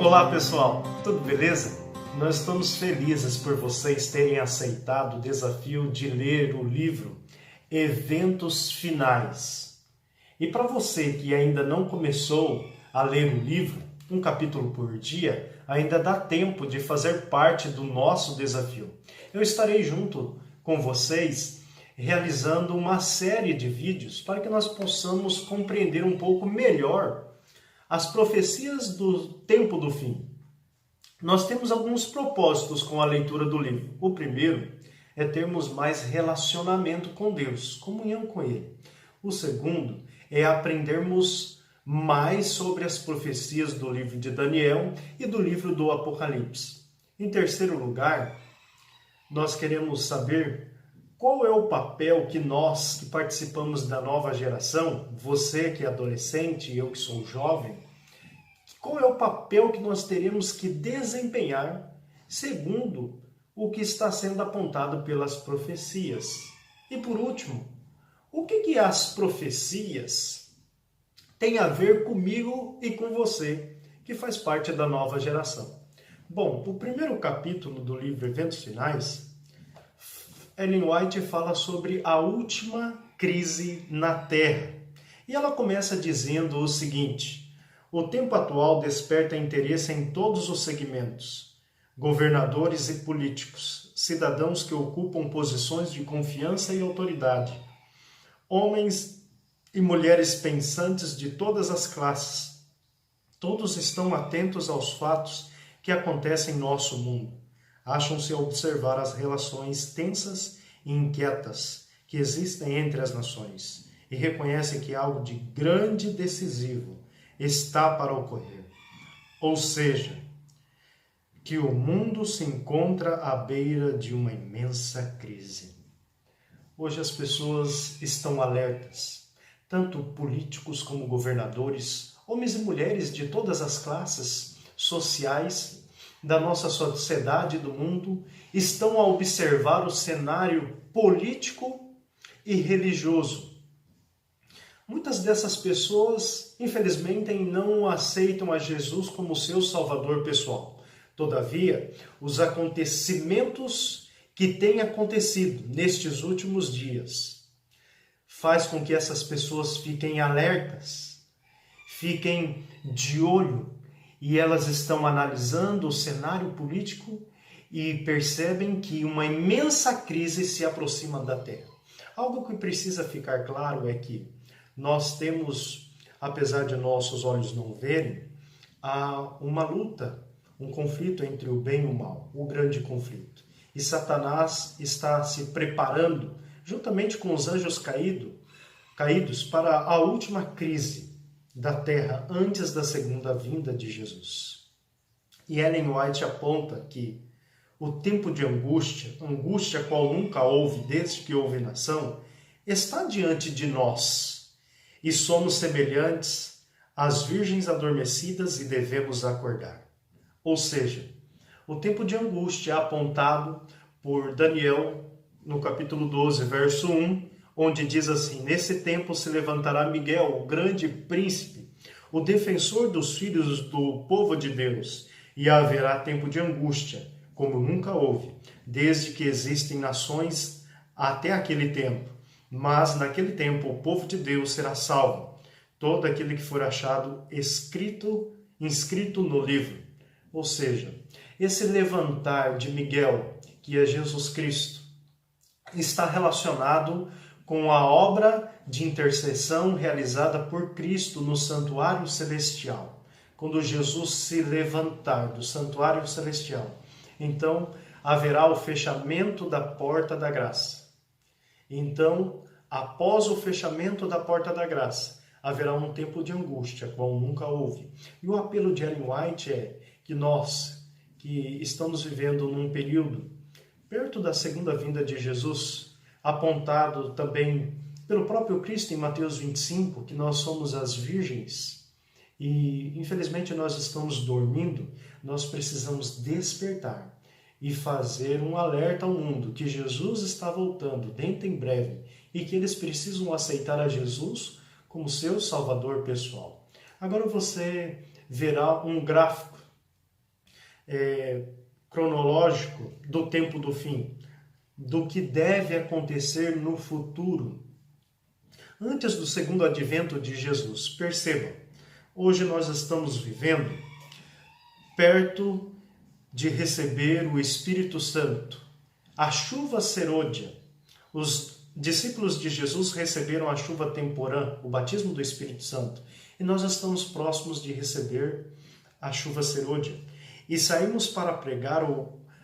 Olá pessoal, tudo beleza? Nós estamos felizes por vocês terem aceitado o desafio de ler o livro Eventos Finais. E para você que ainda não começou a ler o livro, um capítulo por dia, ainda dá tempo de fazer parte do nosso desafio. Eu estarei junto com vocês realizando uma série de vídeos para que nós possamos compreender um pouco melhor as profecias do tempo do fim. Nós temos alguns propósitos com a leitura do livro. O primeiro é termos mais relacionamento com Deus, comunhão com Ele. O segundo é aprendermos mais sobre as profecias do livro de Daniel e do livro do Apocalipse. Em terceiro lugar, nós queremos saber qual é o papel que nós, que participamos da nova geração, você que é adolescente e eu que sou jovem, qual é o papel que nós teremos que desempenhar segundo o que está sendo apontado pelas profecias? E por último, o que as profecias têm a ver comigo e com você, que faz parte da nova geração? Bom, o primeiro capítulo do livro Eventos Finais, Ellen White fala sobre a última crise na Terra. E ela começa dizendo o seguinte: o tempo atual desperta interesse em todos os segmentos, governadores e políticos, cidadãos que ocupam posições de confiança e autoridade, homens e mulheres pensantes de todas as classes. Todos estão atentos aos fatos que acontecem em nosso mundo. Acham-se a observar as relações tensas e inquietas que existem entre as nações e reconhecem que algo de grande e decisivo está para ocorrer. Ou seja, que o mundo se encontra à beira de uma imensa crise. Hoje as pessoas estão alertas, tanto políticos como governadores, homens e mulheres de todas as classes sociais da nossa sociedade e do mundo, estão a observar o cenário político e religioso. Muitas dessas pessoas, infelizmente, não aceitam a Jesus como seu salvador pessoal. Todavia, os acontecimentos que têm acontecido nestes últimos dias faz com que essas pessoas fiquem alertas, fiquem de olho, e elas estão analisando o cenário político e percebem que uma imensa crise se aproxima da Terra. Algo que precisa ficar claro é que nós temos, apesar de nossos olhos não verem, uma luta, um conflito entre o bem e o mal, o grande conflito. E Satanás está se preparando, juntamente com os anjos caídos, para a última crise da Terra antes da segunda vinda de Jesus. E Ellen White aponta que o tempo de angústia qual nunca houve desde que houve nação, está diante de nós e somos semelhantes às virgens adormecidas e devemos acordar. Ou seja, o tempo de angústia é apontado por Daniel no capítulo 12, verso 1, onde diz assim: nesse tempo se levantará Miguel, o grande príncipe, o defensor dos filhos do povo de Deus, e haverá tempo de angústia, como nunca houve, desde que existem nações até aquele tempo. Mas naquele tempo o povo de Deus será salvo, todo aquele que for achado inscrito no livro. Ou seja, esse levantar de Miguel, que é Jesus Cristo, está relacionado com a obra de intercessão realizada por Cristo no santuário celestial. Quando Jesus se levantar do santuário celestial, então haverá o fechamento da porta da graça. Então, após o fechamento da porta da graça, haverá um tempo de angústia, qual nunca houve. E o apelo de Ellen White é que nós, que estamos vivendo num período perto da segunda vinda de Jesus, apontado também pelo próprio Cristo em Mateus 25, que nós somos as virgens e infelizmente nós estamos dormindo, nós precisamos despertar e fazer um alerta ao mundo que Jesus está voltando dentro em breve e que eles precisam aceitar a Jesus como seu salvador pessoal. Agora você verá um gráfico cronológico do tempo do fim, do que deve acontecer no futuro, antes do segundo advento de Jesus. Percebam, hoje nós estamos vivendo perto de receber o Espírito Santo, a chuva serôdia. Os discípulos de Jesus receberam a chuva temporã, o batismo do Espírito Santo, e nós estamos próximos de receber a chuva serôdia. E saímos para pregar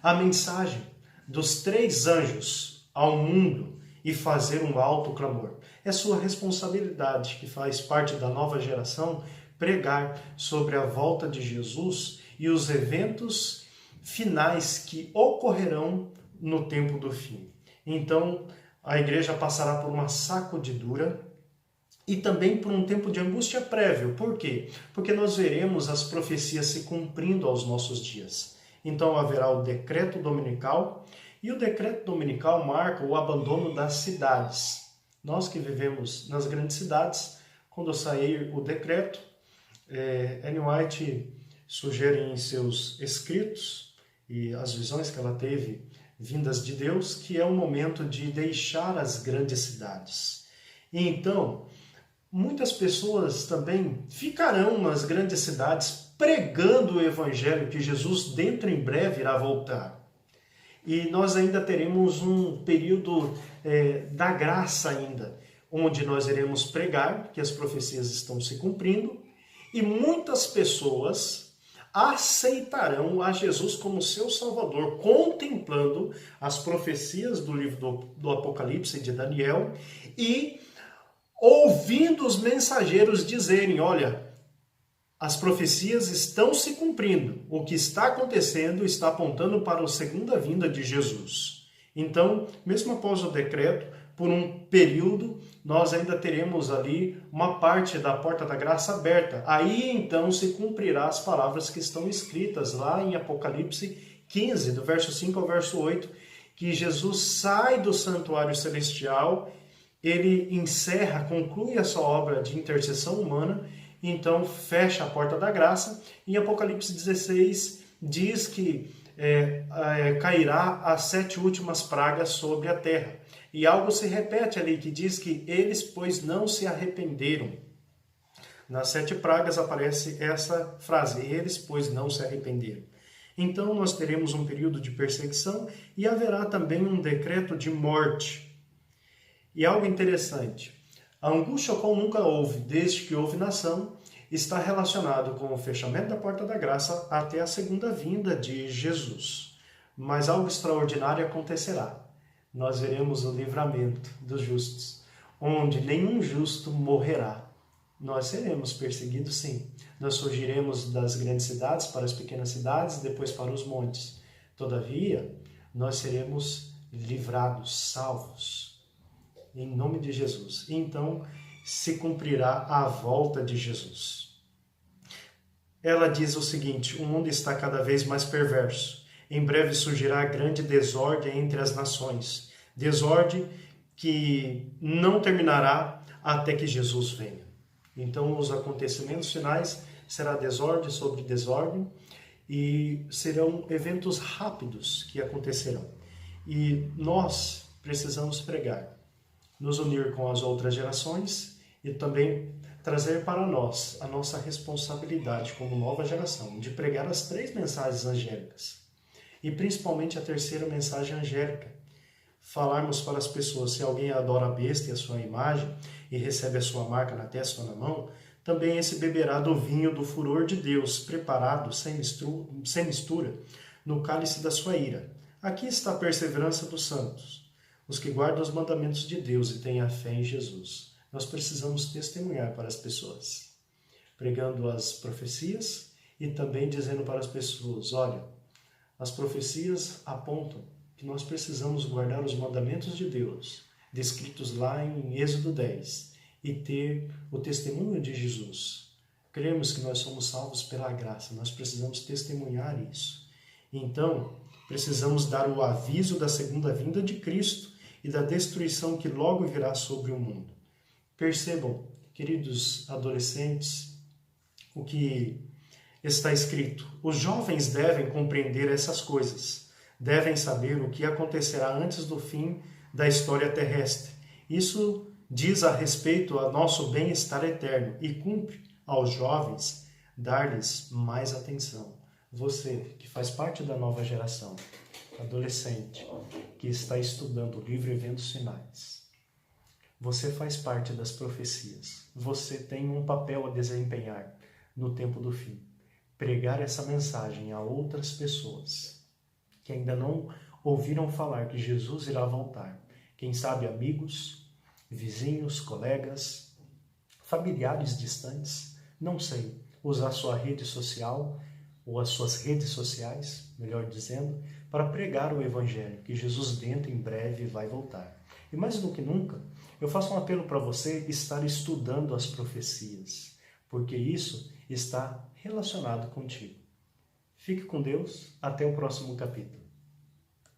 a mensagem dos 3 anjos ao mundo e fazer um alto clamor. É sua responsabilidade, que faz parte da nova geração, pregar sobre a volta de Jesus e os eventos finais que ocorrerão no tempo do fim. Então, a igreja passará por uma sacudidura e também por um tempo de angústia prévio. Por quê? Porque nós veremos as profecias se cumprindo aos nossos dias. Então haverá o decreto dominical, e o decreto dominical marca o abandono das cidades. Nós que vivemos nas grandes cidades, quando sair o decreto, Ellen White sugere em seus escritos e as visões que ela teve vindas de Deus, que é o momento de deixar as grandes cidades. E então, muitas pessoas também ficarão nas grandes cidades pregando o evangelho, que Jesus dentro em breve irá voltar. E nós ainda teremos um período da graça ainda, onde nós iremos pregar, que as profecias estão se cumprindo, e muitas pessoas aceitarão a Jesus como seu Salvador, contemplando as profecias do livro do Apocalipse de Daniel e ouvindo os mensageiros dizerem: olha, as profecias estão se cumprindo, o que está acontecendo está apontando para a segunda vinda de Jesus. Então, mesmo após o decreto, por um período, nós ainda teremos ali uma parte da porta da graça aberta. Aí então se cumprirá as palavras que estão escritas lá em Apocalipse 15, do verso 5 ao verso 8, que Jesus sai do santuário celestial, ele encerra, conclui a sua obra de intercessão humana, então fecha a porta da graça. Em Apocalipse 16 diz que cairá as 7 últimas pragas sobre a terra. E algo se repete ali, que diz que eles, pois, não se arrependeram. Nas 7 pragas aparece essa frase: eles, pois, não se arrependeram. Então nós teremos um período de perseguição e haverá também um decreto de morte. E algo interessante, a angústia qual nunca houve, desde que houve nação, está relacionado com o fechamento da porta da graça até a segunda vinda de Jesus. Mas algo extraordinário acontecerá. Nós veremos o livramento dos justos, onde nenhum justo morrerá. Nós seremos perseguidos, sim. Nós surgiremos das grandes cidades para as pequenas cidades, depois para os montes. Todavia, nós seremos livrados, salvos, em nome de Jesus. Então, se cumprirá a volta de Jesus. Ela diz o seguinte: o mundo está cada vez mais perverso. Em breve surgirá grande desordem entre as nações. Desordem que não terminará até que Jesus venha. Então, os acontecimentos finais será desordem sobre desordem e serão eventos rápidos que acontecerão. E nós precisamos pregar, nos unir com as outras gerações e também trazer para nós a nossa responsabilidade como nova geração de pregar as 3 mensagens angélicas. E principalmente a terceira mensagem angélica. Falarmos para as pessoas: se alguém adora a besta e a sua imagem e recebe a sua marca na testa ou na mão, também esse beberá do vinho do furor de Deus, preparado sem mistura, no cálice da sua ira. Aqui está a perseverança dos santos, os que guardam os mandamentos de Deus e têm a fé em Jesus. Nós precisamos testemunhar para as pessoas, pregando as profecias e também dizendo para as pessoas: olha, as profecias apontam que nós precisamos guardar os mandamentos de Deus, descritos lá em Êxodo 10, e ter o testemunho de Jesus. Cremos que nós somos salvos pela graça, nós precisamos testemunhar isso. Então, precisamos dar o aviso da segunda vinda de Cristo e da destruição que logo virá sobre o mundo. Percebam, queridos adolescentes, o que está escrito: os jovens devem compreender essas coisas, devem saber o que acontecerá antes do fim da história terrestre. Isso diz a respeito ao nosso bem-estar eterno e cumpre aos jovens dar-lhes mais atenção. Você, que faz parte da nova geração, adolescente, que está estudando o livro Eventos Finais, você faz parte das profecias. Você tem um papel a desempenhar no tempo do fim. Pregar essa mensagem a outras pessoas que ainda não ouviram falar que Jesus irá voltar. Quem sabe amigos, vizinhos, colegas, familiares distantes, não sei. Usar sua rede social ou as suas redes sociais, melhor dizendo, para pregar o Evangelho, que Jesus dentro em breve vai voltar. E mais do que nunca, eu faço um apelo para você estar estudando as profecias, porque isso está relacionado contigo. Fique com Deus, até o próximo capítulo.